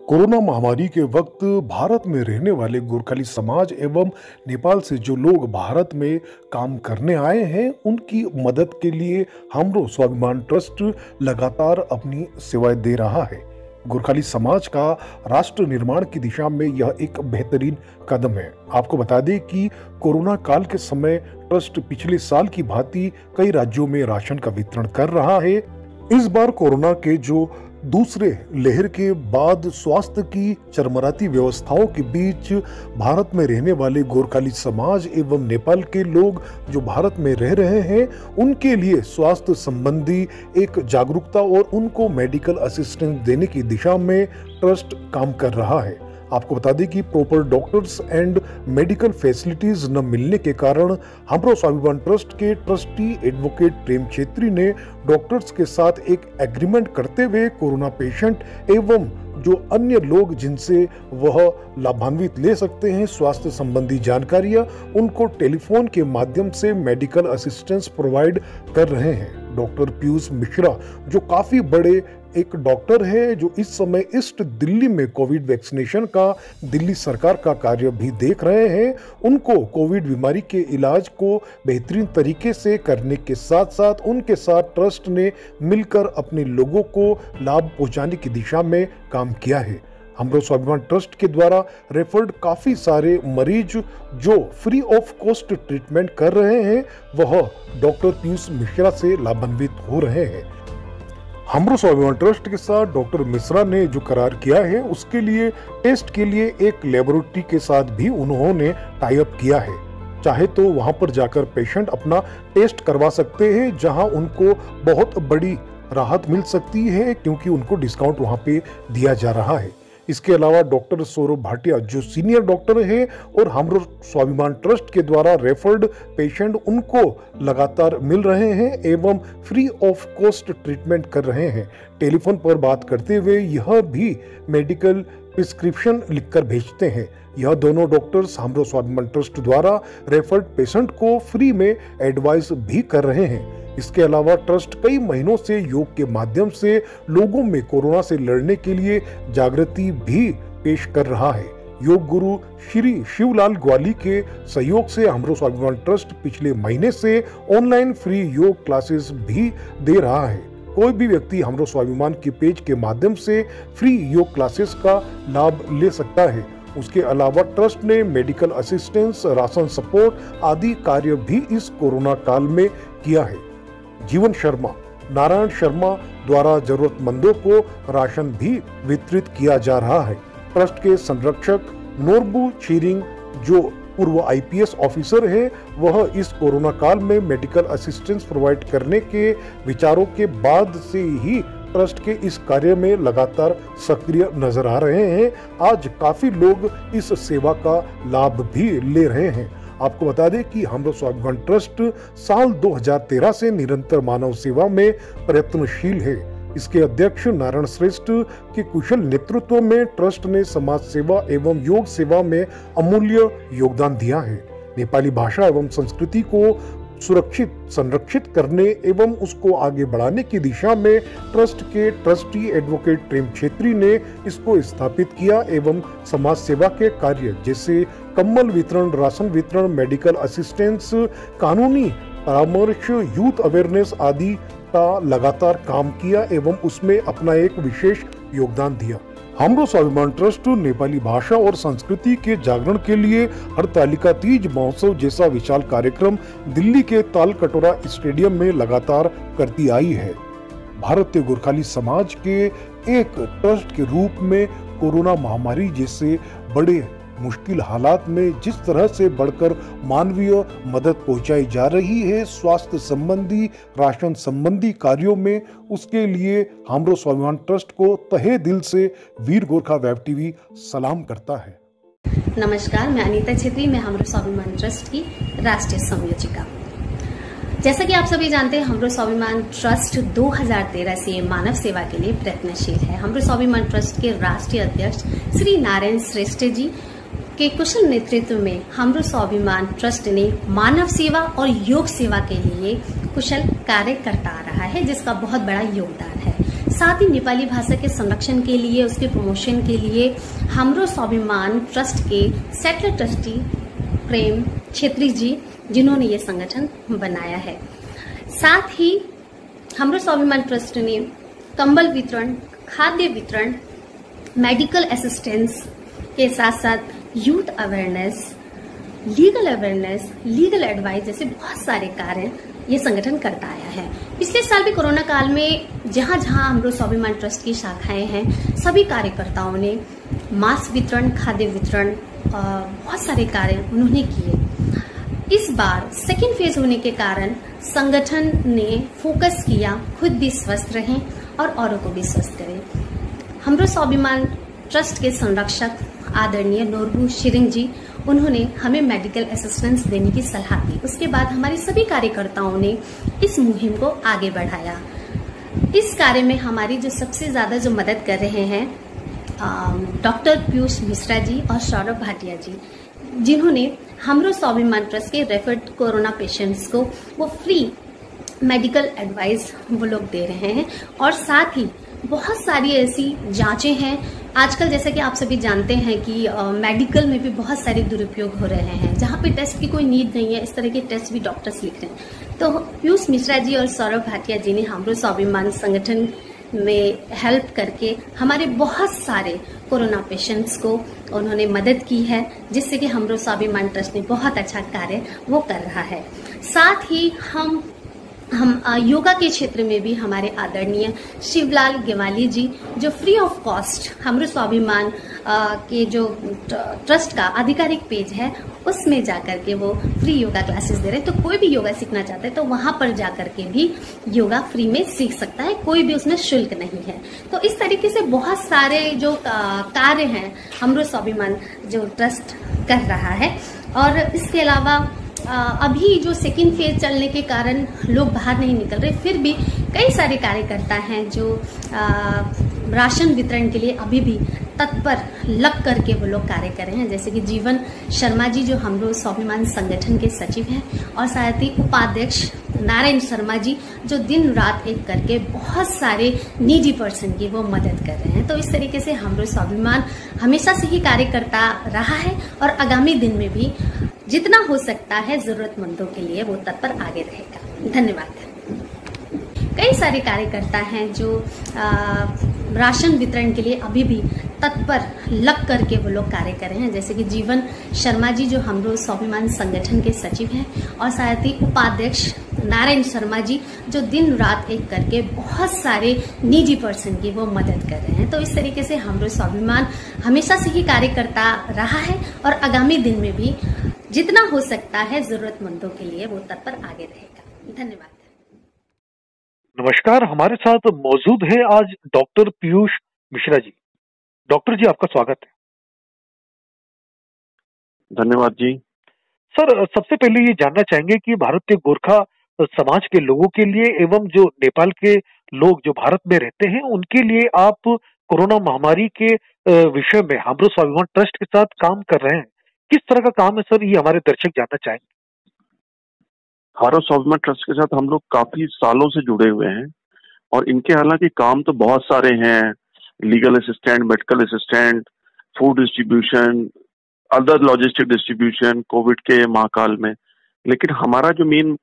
Corona महामारी के वक्त भारत में रहने वाले गोरखाली समाज एवं नेपाल से जो लोग भारत में काम करने आए हैं, उनकी मदद के लिए हमरो स्वाभिमान ट्रस्ट लगातार अपनी सेवाएं दे रहा है। गोरखाली समाज का राष्ट्र निर्माण की दिशा में यह एक बेहतरीन कदम है। आपको बता दें कि कोरोना काल के समय ट्रस्ट पिछले साल की भांति कई राज्यों में राशन का वितरण कर रहा है। इस बार कोरोना के जो दूसरे लहर के बाद स्वास्थ्य की चरमराती व्यवस्थाओं के बीच भारत में रहने वाले गोरखाली समाज एवं नेपाल के लोग जो भारत में रह रहे हैं, उनके लिए स्वास्थ्य संबंधी एक जागरूकता और उनको मेडिकल असिस्टेंस देने की दिशा में ट्रस्ट काम कर रहा है। आपको बता दें कि proper doctors and medical facilities न मिलने के कारण हमरो स्वाभिमान ट्रस्ट के ट्रस्टी एडवोकेट प्रेम छेत्री ने डॉक्टर्स के साथ एक एग्रीमेंट करते हुए कोरोना पेशेंट एवं जो अन्य लोग जिनसे वह लाभान्वित ले सकते हैं स्वास्थ्य संबंधी जानकारियां, उनको टेलीफोन के माध्यम से मेडिकल असिस्टेंस प्रोवाइड कर रहे हैं। डॉक्टर पीयूष मिश्रा जो काफी बड़े एक डॉक्टर है, जो इस समय ईस्ट दिल्ली में कोविड वैक्सीनेशन का दिल्ली सरकार का कार्य भी देख रहे हैं, उनको कोविड बीमारी के इलाज को बेहतरीन तरीके से करने के साथ साथ उनके साथ ट्रस्ट ने मिलकर अपने लोगों को लाभ पहुंचाने की दिशा में काम किया है। हमरो स्वाभिमान ट्रस्ट के द्वारा रेफर्ड काफी सारे मरीज जो फ्री ऑफ कॉस्ट ट्रीटमेंट कर रहे हैं, वह डॉक्टर पीयूष मिश्रा से लाभान्वित हो रहे हैं। हमरो स्वाभिमान ट्रस्ट के साथ डॉक्टर मिश्रा ने जो करार किया है, उसके लिए टेस्ट के लिए एक लेबोरेटरी के साथ भी उन्होंने टाई अप किया है। चाहे तो वहां पर जाकर पेशेंट अपना टेस्ट करवा सकते हैं, जहां उनको बहुत बड़ी राहत मिल सकती है क्योंकि उनको डिस्काउंट वहां पे दिया जा रहा है। इसके अलावा डॉक्टर सौरभ भाटिया जो सीनियर डॉक्टर है और हमरो स्वाभिमान ट्रस्ट के द्वारा रेफर्ड पेशेंट उनको लगातार मिल रहे हैं एवं फ्री ऑफ कॉस्ट ट्रीटमेंट कर रहे हैं। टेलीफोन पर बात करते हुए यह भी मेडिकल प्रिस्क्रिप्शन लिखकर भेजते हैं। यह दोनों डॉक्टर्स हमरो स्वाभिमान ट्रस्ट द्वारा रेफर्ड पेशेंट को फ्री में एडवाइस भी कर रहे हैं। इसके अलावा ट्रस्ट कई महीनों से योग के माध्यम से लोगों में कोरोना से लड़ने के लिए जागृति भी पेश कर रहा है। योग गुरु श्री शिवलाल ग्वाली के सहयोग से हमरो स्वाभिमान ट्रस्ट पिछले महीने से ऑनलाइन फ्री योग क्लासेस भी दे रहा है। कोई भी व्यक्ति हमरो स्वाभिमान के पेज के माध्यम से फ्री योग क्लासेस का लाभ ले सकता है। उसके अलावा ट्रस्ट ने मेडिकल असिस्टेंस, राशन सपोर्ट आदि कार्य भी इस कोरोना काल में किया है। जीवन शर्मा, नारायण शर्मा द्वारा जरूरतमंदों को राशन भी वितरित किया जा रहा है। ट्रस्ट के संरक्षक नोरबू चीरिंग जो पूर्व आईपीएस ऑफिसर है, वह इस कोरोना काल में मेडिकल असिस्टेंस प्रोवाइड करने के विचारों के बाद से ही ट्रस्ट के इस कार्य में लगातार सक्रिय नजर आ रहे हैं। आज काफी लोग इस सेवा का लाभ भी ले रहे हैं। आपको बता दें कि हमरो स्वाभिमान ट्रस्ट साल 2013 से निरंतर मानव सेवा में प्रयत्नशील है। इसके अध्यक्ष नारायण श्रेष्ठ के कुशल नेतृत्व में ट्रस्ट ने समाज सेवा एवं योग सेवा में अमूल्य योगदान दिया है। नेपाली भाषा एवं संस्कृति को सुरक्षित संरक्षित करने एवं उसको आगे बढ़ाने की दिशा में ट्रस्ट के ट्रस्टी एडवोकेट प्रेम छेत्री ने इसको स्थापित किया एवं समाज सेवा के कार्य जैसे कंबल वितरण, राशन वितरण, मेडिकल असिस्टेंस, कानूनी परामर्श, यूथ अवेयरनेस आदि का लगातार काम किया एवं उसमें अपना एक विशेष योगदान दिया। हमरो स्वाभिमान ट्रस्ट नेपाली भाषा और संस्कृति के जागरण के लिए हरतालिका तीज महोत्सव जैसा विशाल कार्यक्रम दिल्ली के तालकटोरा स्टेडियम में लगातार करती आई है। भारतीय गोरखाली समाज के एक ट्रस्ट के रूप में कोरोना महामारी जैसे बड़े मुश्किल हालात में जिस तरह से बढ़कर मानवीय मदद पहुंचाई जा रही है स्वास्थ्य संबंधी, राशन संबंधी कार्यों में, उसके लिए हमरो स्वाभिमान ट्रस्ट को तहे दिल से वीर गोरखा वेब टीवी सलाम करता है। नमस्कार, मैं अनीता छेत्री, मैं हमरो स्वाभिमान ट्रस्ट की राष्ट्रीय संयोजिका। जैसा कि आप सभी जानते हैं, हमरो स्वाभिमान ट्रस्ट 2013 से मानव सेवा के लिए प्रयत्नशील है। हमरो स्वाभिमान ट्रस्ट के राष्ट्रीय अध्यक्ष श्री नारायण श्रेष्ठ जी के कुशल नेतृत्व में हमरो स्वाभिमान ट्रस्ट ने मानव सेवा और योग सेवा के लिए कुशल कार्य करता आ रहा है, जिसका बहुत बड़ा योगदान है। साथ ही नेपाली भाषा के संरक्षण के लिए, उसके प्रमोशन के लिए हमरो स्वाभिमान ट्रस्ट के सेटलर ट्रस्टी प्रेम छेत्री जी, जिन्होंने ये संगठन बनाया है। साथ ही हमरो स्वाभिमान ट्रस्ट ने कंबल वितरण, खाद्य वितरण, मेडिकल असिस्टेंस के साथ साथ यूथ अवेयरनेस, लीगल एडवाइस जैसे बहुत सारे कार्य ये संगठन करता आया है। पिछले साल भी कोरोना काल में जहां जहां हमरो स्वाभिमान ट्रस्ट की शाखाएं हैं, सभी कार्यकर्ताओं ने मास्क वितरण, खाद्य वितरण, बहुत सारे कार्य उन्होंने किए। इस बार सेकेंड फेज होने के कारण संगठन ने फोकस किया खुद भी स्वस्थ रहें और औरों को भी स्वस्थ करें। हमरो स्वाभिमान ट्रस्ट के संरक्षक आदरणीय नोरबू शिरिंग जी, उन्होंने हमें मेडिकल असिस्टेंस देने की सलाह दी। उसके बाद हमारे सभी कार्यकर्ताओं ने इस मुहिम को आगे बढ़ाया। इस कार्य में हमारी जो सबसे ज्यादा जो मदद कर रहे हैं डॉक्टर पीयूष मिश्रा जी और सौरभ भाटिया जी, जिन्होंने हमरो स्वाभिमान ट्रस्ट के रेफर्ड कोरोना पेशेंट्स को वो फ्री मेडिकल एडवाइस वो लोग दे रहे हैं। और साथ ही बहुत सारी ऐसी जांचें हैं आजकल, जैसा कि आप सभी जानते हैं कि मेडिकल में भी बहुत सारे दुरुपयोग हो रहे हैं, जहां पे टेस्ट की कोई नीड नहीं है, इस तरह के टेस्ट भी डॉक्टर्स लिख रहे हैं। तो पीयूष मिश्रा जी और सौरभ भाटिया जी ने हमरो स्वाभिमान संगठन में हेल्प करके हमारे बहुत सारे कोरोना पेशेंट्स को उन्होंने मदद की है, जिससे कि हमरो स्वाभिमान ट्रस्ट ने बहुत अच्छा कार्य वो कर रहा है। साथ ही हम योगा के क्षेत्र में भी हमारे आदरणीय शिवलाल गेवाली जी, जो फ्री ऑफ कॉस्ट हमरो स्वाभिमान के जो ट्रस्ट का आधिकारिक पेज है उसमें जाकर के वो फ्री योगा क्लासेस दे रहे हैं। तो कोई भी योगा सीखना चाहता है तो वहां पर जाकर के भी योगा फ्री में सीख सकता है, कोई भी उसमें शुल्क नहीं है। तो इस तरीके से बहुत सारे जो कार्य हैं हमरो स्वाभिमान जो ट्रस्ट कर रहा है। और इसके अलावा अभी जो सेकेंड फेज चलने के कारण लोग बाहर नहीं निकल रहे, फिर भी कई सारे कार्यकर्ता हैं जो राशन वितरण के लिए अभी भी तत्पर लग करके वो लोग कार्य कर रहे हैं। जैसे कि जीवन शर्मा जी, जो हमरो स्वाभिमान संगठन के सचिव हैं, और साथ ही उपाध्यक्ष नारायण शर्मा जी, जो दिन रात एक करके बहुत सारे नीडी पर्सन की वो मदद कर रहे हैं। तो इस तरीके से हमरो स्वाभिमान हमेशा से ही कार्य करता रहा है और आगामी दिन में भी जितना हो सकता है जरूरतमंदों के लिए वो तत्पर आगे रहेगा। धन्यवाद। कई सारे कार्यकर्ता हैं जो राशन वितरण के लिए अभी भी तत्पर लग करके वो लोग कार्य कर रहे हैं। जैसे कि जीवन शर्मा जी, जो हमरो स्वाभिमान संगठन के सचिव हैं, और साथ ही उपाध्यक्ष नारायण शर्मा जी, जो दिन रात एक करके बहुत सारे निजी पर्सन की वो मदद कर रहे हैं। तो इस तरीके से हमरो स्वाभिमान हमेशा से ही कार्य करता रहा है और आगामी दिन में भी जितना हो सकता है जरूरतमंदों के लिए वो तत्पर आगे रहेगा। धन्यवाद। नमस्कार, हमारे साथ मौजूद है आज डॉक्टर पीयूष मिश्रा जी। डॉक्टर जी, आपका स्वागत है। धन्यवाद जी। सर, सबसे पहले ये जानना चाहेंगे कि भारत के गोरखा समाज के लोगों के लिए एवं जो नेपाल के लोग जो भारत में रहते हैं उनके लिए आप कोरोना महामारी के विषय में हमरो स्वाभिमान ट्रस्ट के साथ काम कर रहे हैं। किस तरह का काम है सर, ये हमारे दर्शक जानना चाहेंगे। हमरो स्वाभिमान ट्रस्ट के साथ हम लोग काफी सालों से जुड़े हुए हैं और इनके हालांकि काम तो बहुत सारे हैं, legal assistant, medical assistant, food distribution, other logistic distribution Covid के महाकाल में। लेकिन हमारा जो मेन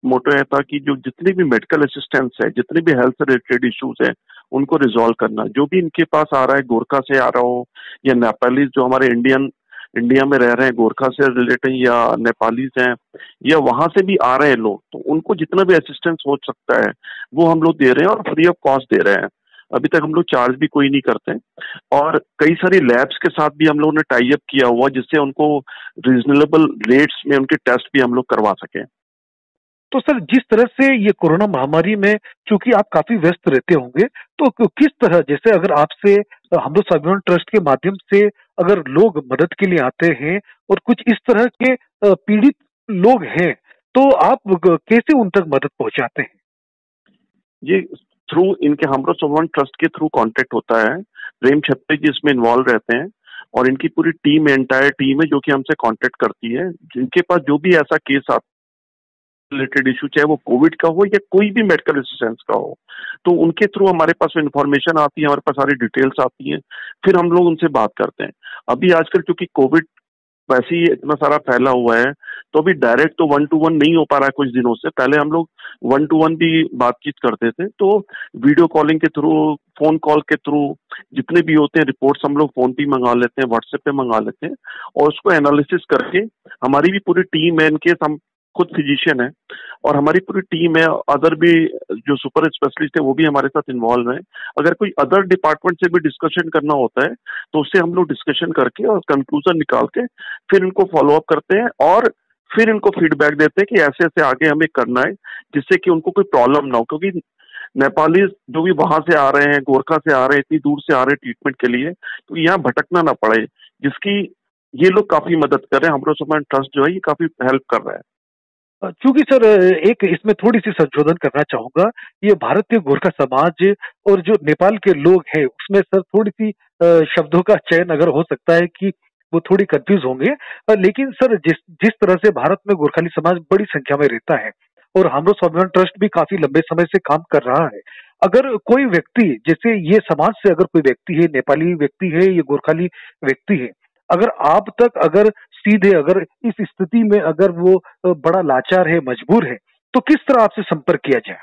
मोटो है था कि जो जितने भी मेडिकल असिस्टेंट्स है, जितने भी हेल्थ रिलेटेड इश्यूज है, उनको रिजॉल्व करना। जो भी इनके पास आ रहा है, गोरखा से आ रहा हो या नेपाली जो हमारे इंडिया में रह रहे हैं, गोरखा से रिलेटेड या नेपालीज हैं या वहां से भी आ रहे हैं लोग, तो उनको जितना भी असिस्टेंस हो सकता है वो हम लोग दे रहे हैं और फ्री ऑफ कॉस्ट दे रहे हैं। अभी तक हम लोग चार्ज भी कोई नहीं करते और कई सारी लैब्स के साथ भी हम लोगों ने टाई अप किया हुआ, जिससे उनको रीजनेबल रेट्स में उनके टेस्ट भी हम लोग करवा सकें। तो सर, जिस तरह से ये कोरोना महामारी में चूंकि आप काफी व्यस्त रहते होंगे, तो किस तरह, जैसे अगर आपसे हमरो स्वाभिमान ट्रस्ट के माध्यम से अगर लोग मदद के लिए आते हैं और कुछ इस तरह के पीड़ित लोग हैं, तो आप कैसे उन तक मदद पहुंचाते हैं? ये थ्रू इनके हमरो स्वाभिमान ट्रस्ट के थ्रू कांटेक्ट होता है। प्रेम छत्ते जी इसमें इन्वॉल्व रहते हैं और इनकी पूरी टीम, एंटायर टीम है जो कि हमसे कांटेक्ट करती है। जिनके पास जो भी ऐसा केस आता रिलेटेड इशू, चाहे वो कोविड का हो या कोई भी मेडिकल असिस्टेंस का हो, तो उनके थ्रू हमारे पास इन्फॉर्मेशन आती है, हमारे पास सारी डिटेल्स आती हैं, फिर हम लोग उनसे बात करते हैं। अभी आजकल क्योंकि कोविड वैसे ही इतना सारा फैला हुआ है, तो अभी डायरेक्ट तो 1-to-1 नहीं हो पा रहा है कुछ दिनों से। पहले हम लोग 1-to-1 भी बातचीत करते थे, तो वीडियो कॉलिंग के थ्रू, फोन कॉल के थ्रू, जितने भी होते हैं रिपोर्ट्स हम लोग फोन पे मंगा लेते हैं, व्हाट्सएप पे मंगा लेते हैं, और उसको एनालिसिस करके हमारी भी पूरी टीम है, इनकेस हम खुद फिजिशियन है और हमारी पूरी टीम है, अदर भी जो सुपर स्पेशलिस्ट है वो भी हमारे साथ इन्वॉल्व है। अगर कोई अदर डिपार्टमेंट से भी डिस्कशन करना होता है तो उससे हम लोग डिस्कशन करके और कंक्लूजन निकाल के फिर इनको फॉलो अप करते हैं और फिर इनको फीडबैक देते हैं कि ऐसे ऐसे आगे हमें करना है, जिससे कि उनको कोई प्रॉब्लम ना हो। क्योंकि नेपाली जो भी वहां से आ रहे हैं, गोरखा से आ रहे हैं, इतनी दूर से आ रहे हैं ट्रीटमेंट के लिए, तो यहाँ भटकना ना पड़े, जिसकी ये लोग काफी मदद कर रहे हैं। हमरो समान ट्रस्ट जो है ये काफी हेल्प कर रहा है। चूंकि सर एक इसमें थोड़ी सी संशोधन करना चाहूंगा, ये भारतीय गोरखा समाज और जो नेपाल के लोग हैं उसमें सर थोड़ी सी शब्दों का चयन अगर हो सकता है कि वो थोड़ी कंफ्यूज होंगे, लेकिन सर जिस जिस तरह से भारत में गोरखाली समाज बड़ी संख्या में रहता है और हमरो स्वाभिमान ट्रस्ट भी काफी लंबे समय से काम कर रहा है, अगर कोई व्यक्ति जैसे ये समाज से अगर कोई व्यक्ति है, नेपाली व्यक्ति है, ये गोरखाली व्यक्ति है, अगर आप तक अगर सीधे अगर इस स्थिति में अगर वो बड़ा लाचार है, मजबूर है, तो किस तरह आपसे संपर्क किया जाए?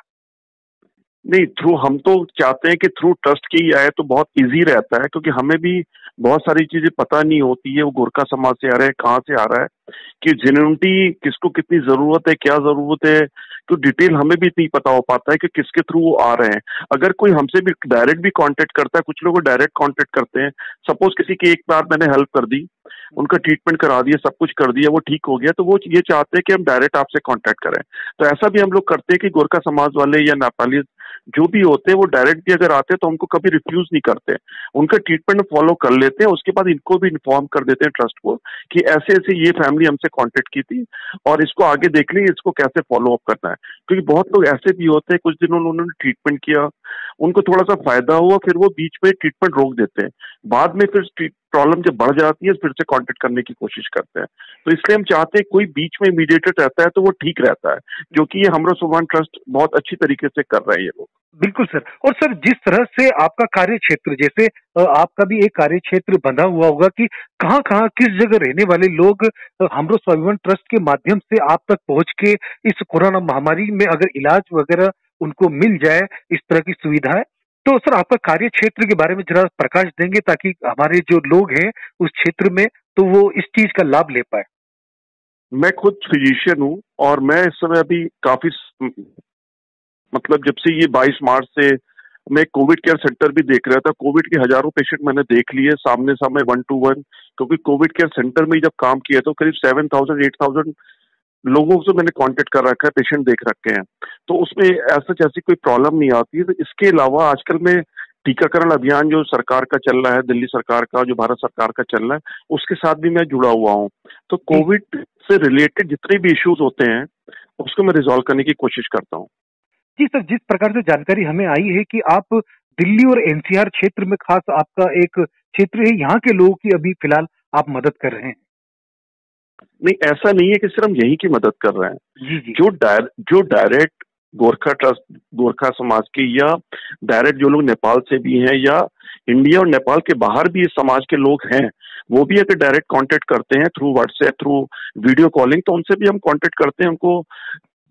नहीं, थ्रू हम तो चाहते हैं कि थ्रू ट्रस्ट की आए तो बहुत इजी रहता है, क्योंकि हमें भी बहुत सारी चीजें पता नहीं होती है, वो गोरखा समाज से आ रहा है, कहाँ से आ रहा है, कि जेन्युइनिटी किसको कितनी जरूरत है, क्या जरूरत है, तो डिटेल हमें भी नहीं पता हो पाता है कि किसके थ्रू वो आ रहे हैं। अगर कोई हमसे भी डायरेक्ट भी कांटेक्ट करता है, कुछ लोग डायरेक्ट कांटेक्ट करते हैं, सपोज किसी की एक बार मैंने हेल्प कर दी, उनका ट्रीटमेंट करा दिया, सब कुछ कर दिया, वो ठीक हो गया, तो वो ये चाहते हैं कि हम डायरेक्ट आपसे कांटेक्ट करें। तो ऐसा भी हम लोग करते हैं कि गोरखा समाज वाले या नेपाली जो भी होते हैं वो डायरेक्ट भी अगर आते हैं तो हमको कभी रिफ्यूज नहीं करते, उनका ट्रीटमेंट फॉलो कर लेते हैं। उसके बाद इनको भी इन्फॉर्म कर देते हैं ट्रस्ट को कि ऐसे ऐसे ये फैमिली हमसे कांटेक्ट की थी और इसको आगे देख ली, इसको कैसे फॉलो अप करना है। क्योंकि बहुत लोग ऐसे भी होते हैं, कुछ दिन उन्होंने ट्रीटमेंट किया, उनको थोड़ा सा फायदा हुआ, फिर वो बीच में ट्रीटमेंट रोक देते हैं, बाद में फिर प्रॉब्लम जब बढ़ जाती है फिर से कांटेक्ट करने की कोशिश करते हैं। तो इसलिए हम चाहते हैं कोई बीच में मीडिएटर रहता है तो वो ठीक रहता है, जो कि ये हमरो स्वाभिमान ट्रस्ट बहुत अच्छी तरीके से कर रहे हैं ये लोग। बिल्कुल सर। और सर जिस तरह से आपका कार्य क्षेत्र, जैसे आपका भी एक कार्य क्षेत्र बना हुआ होगा कि कहाँ कहाँ किस जगह रहने वाले लोग हमरो स्वाभिमान ट्रस्ट के माध्यम से आप तक पहुंच के इस कोरोना महामारी में अगर इलाज वगैरह उनको मिल जाए, इस तरह की सुविधा है, तो सर आपका कार्य क्षेत्र के बारे में जरा प्रकाश देंगे ताकि हमारे जो लोग हैं उस क्षेत्र में तो वो इस चीज का लाभ ले पाए। मैं खुद फिजिशियन हूँ और मैं इस समय अभी काफी मतलब जब से ये 22 मार्च से मैं कोविड केयर सेंटर भी देख रहा था, कोविड के हजारों पेशेंट मैंने देख लिए सामने सामने 1-to-1, क्योंकि कोविड केयर सेंटर में जब काम किया तो करीब 7,000-8,000 लोगों से मैंने कांटेक्ट कर रखा है, पेशेंट देख रखे हैं, तो उसमें ऐसी कोई प्रॉब्लम नहीं आती है। तो इसके अलावा आजकल में टीकाकरण अभियान जो सरकार का चल रहा है, दिल्ली सरकार का, जो भारत सरकार का चल रहा है, उसके साथ भी मैं जुड़ा हुआ हूँ। तो कोविड से रिलेटेड जितने भी इश्यूज होते हैं उसको मैं रिजॉल्व करने की कोशिश करता हूँ। जी सर, जिस प्रकार से जानकारी हमें आई है कि आप दिल्ली और एनसीआर क्षेत्र में खास आपका एक क्षेत्र है, यहाँ के लोगों की अभी फिलहाल आप मदद कर रहे हैं। नहीं, ऐसा नहीं है कि सिर्फ हम यही की मदद कर रहे हैं। जी जी। जो डायरेक्ट गोरखा ट्रस्ट, गोरखा समाज के, या डायरेक्ट जो लोग नेपाल से भी हैं या इंडिया और नेपाल के बाहर भी इस समाज के लोग हैं, वो भी अगर डायरेक्ट कांटेक्ट करते हैं through WhatsApp, through video calling, तो उनसे भी हम कांटेक्ट करते हैं, उनको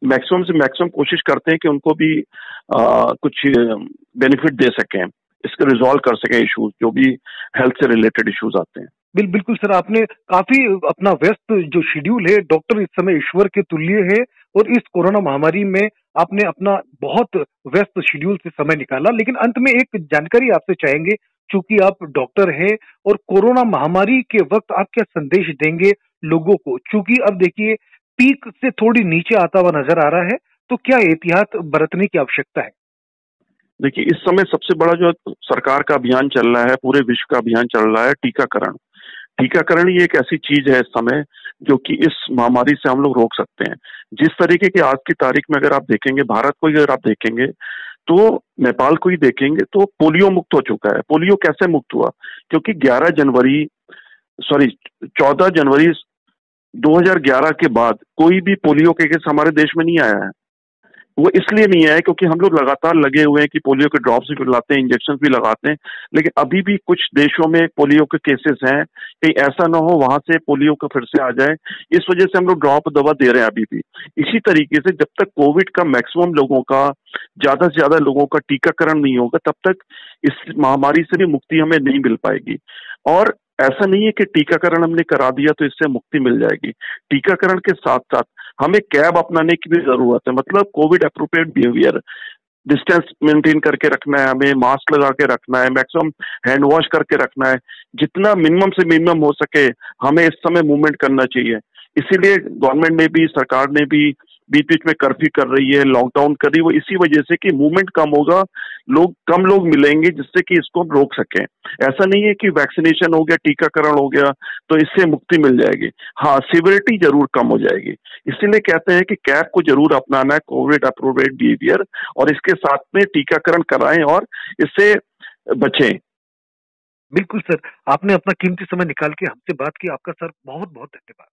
मैक्सिमम से मैक्सिमम कोशिश करते हैं कि उनको भी कुछ बेनिफिट दे सकें, इसको रिजॉल्व कर सकें इश्यूज, जो भी हेल्थ से रिलेटेड इश्यूज आते हैं। बिल्कुल सर, आपने काफी अपना व्यस्त जो शेड्यूल है, डॉक्टर इस समय ईश्वर के तुल्य है, और इस कोरोना महामारी में आपने अपना बहुत व्यस्त शेड्यूल से समय निकाला। लेकिन अंत में एक जानकारी आपसे चाहेंगे, चूंकि आप डॉक्टर हैं, और कोरोना महामारी के वक्त आप क्या संदेश देंगे लोगों को? चूंकि अब देखिए पीक से थोड़ी नीचे आता हुआ नजर आ रहा है, तो क्या एहतियात बरतने की आवश्यकता है? देखिए, इस समय सबसे बड़ा जो सरकार का अभियान चल रहा है, पूरे विश्व का अभियान चल रहा है, टीकाकरण। टीकाकरण ये एक ऐसी चीज है इस समय जो कि इस महामारी से हम लोग रोक सकते हैं। जिस तरीके की आज की तारीख में अगर आप देखेंगे, भारत को अगर आप देखेंगे, तो नेपाल को ही देखेंगे, तो पोलियो मुक्त हो चुका है। पोलियो कैसे मुक्त हुआ? क्योंकि 14 जनवरी 2011 के बाद कोई भी पोलियो के केस हमारे देश में नहीं आया है। वो इसलिए नहीं आया क्योंकि हम लोग लगातार लगे हुए हैं कि पोलियो के ड्रॉप्स भी लाते हैं, इंजेक्शन भी लगाते हैं, लेकिन अभी भी कुछ देशों में पोलियो के केसेस हैं। कहीं ऐसा ना हो वहां से पोलियो का फिर से आ जाए, इस वजह से हम लोग ड्रॉप दवा दे रहे हैं अभी भी। इसी तरीके से जब तक कोविड का मैक्सिमम लोगों का, ज्यादा से ज्यादा लोगों का टीकाकरण नहीं होगा, तब तक इस महामारी से भी मुक्ति हमें नहीं मिल पाएगी। और ऐसा नहीं है कि टीकाकरण हमने करा दिया तो इससे मुक्ति मिल जाएगी। टीकाकरण के साथ साथ हमें कैब अपनाने की भी जरूरत है, मतलब Covid appropriate behaviour, distance maintain करके रखना है, हमें मास्क लगा के रखना है, मैक्सिमम हैंड वॉश करके रखना है, जितना मिनिमम से मिनिमम हो सके हमें इस समय मूवमेंट करना चाहिए। इसीलिए गवर्नमेंट ने भी, सरकार ने भी बीच बीच में कर्फ्यू कर रही है, लॉकडाउन कर रही है, वो इसी वजह से कि मूवमेंट कम होगा, कम लोग मिलेंगे, जिससे कि इसको हम रोक सकें। ऐसा नहीं है कि वैक्सीनेशन हो गया, टीकाकरण हो गया तो इससे मुक्ति मिल जाएगी। हाँ, सिवियरिटी जरूर कम हो जाएगी। इसीलिए कहते हैं कि कैब को जरूर अपनाना है, कोविड अप्रोप्रिएट बिहेवियर, और इसके साथ में टीकाकरण कराएं और इससे बचें। बिल्कुल सर, आपने अपना कीमती समय निकाल के हमसे बात की। आपका सर बहुत बहुत धन्यवाद।